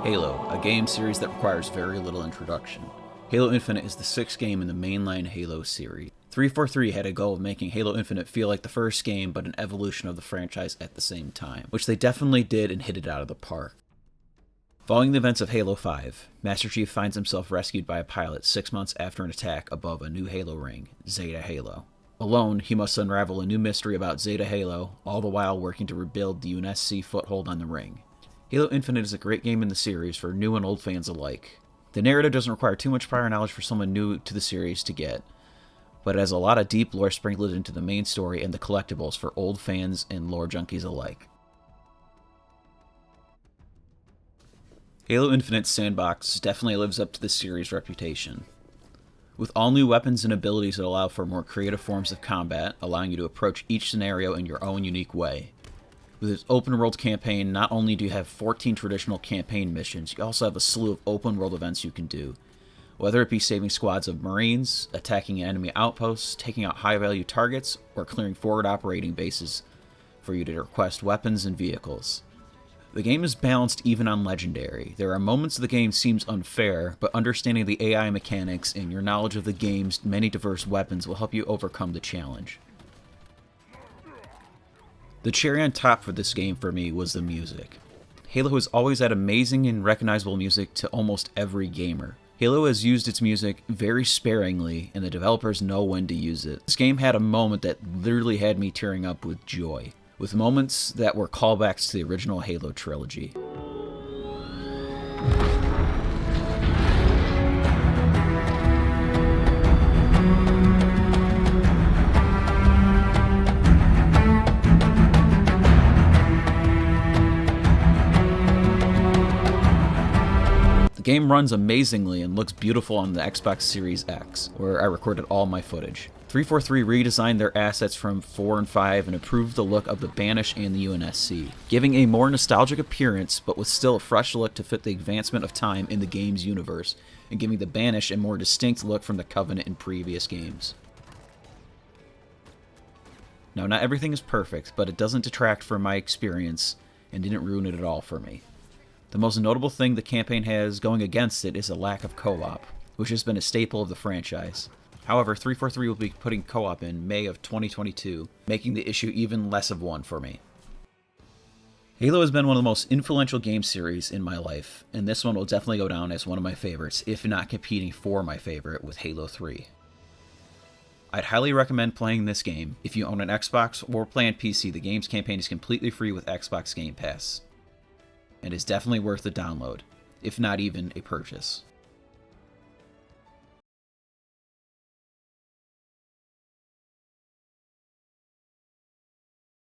Halo, a game series that requires very little introduction. Halo Infinite is the sixth game in the mainline Halo series. 343 had a goal of making Halo Infinite feel like the first game, but an evolution of the franchise at the same time, which they definitely did and hit it out of the park. Following the events of Halo 5, Master Chief finds himself rescued by a pilot 6 months after an attack above a new Halo ring, Zeta Halo. Alone, he must unravel a new mystery about Zeta Halo, all the while working to rebuild the UNSC foothold on the ring. Halo Infinite is a great game in the series for new and old fans alike. The narrative doesn't require too much prior knowledge for someone new to the series to get, but it has a lot of deep lore sprinkled into the main story and the collectibles for old fans and lore junkies alike. Halo Infinite's sandbox definitely lives up to the series' reputation. With all new weapons and abilities that allow for more creative forms of combat, allowing you to approach each scenario in your own unique way. With its open world campaign, not only do you have 14 traditional campaign missions, you also have a slew of open world events you can do. Whether it be saving squads of Marines, attacking enemy outposts, taking out high value targets, or clearing forward operating bases for you to request weapons and vehicles. The game is balanced even on Legendary. There are moments the game seems unfair, but understanding the AI mechanics and your knowledge of the game's many diverse weapons will help you overcome the challenge. The cherry on top for this game for me was the music. Halo has always had amazing and recognizable music to almost every gamer. Halo has used its music very sparingly, and the developers know when to use it. This game had a moment that literally had me tearing up with joy, with moments that were callbacks to the original Halo trilogy. The game runs amazingly and looks beautiful on the Xbox Series X, where I recorded all my footage. 343 redesigned their assets from 4 and 5 and improved the look of the Banish and the UNSC, giving a more nostalgic appearance but with still a fresh look to fit the advancement of time in the game's universe, and giving the Banish a more distinct look from the Covenant in previous games. Now, not everything is perfect, but it doesn't detract from my experience and didn't ruin it at all for me. The most notable thing the campaign has going against it is a lack of co-op, which has been a staple of the franchise. However, 343 will be putting co-op in May of 2022, making the issue even less of one for me. Halo has been one of the most influential game series in my life, and this one will definitely go down as one of my favorites, if not competing for my favorite with Halo 3. I'd highly recommend playing this game. If you own an Xbox or play on PC, the game's campaign is completely free with Xbox Game Pass, and is definitely worth the download, if not even a purchase.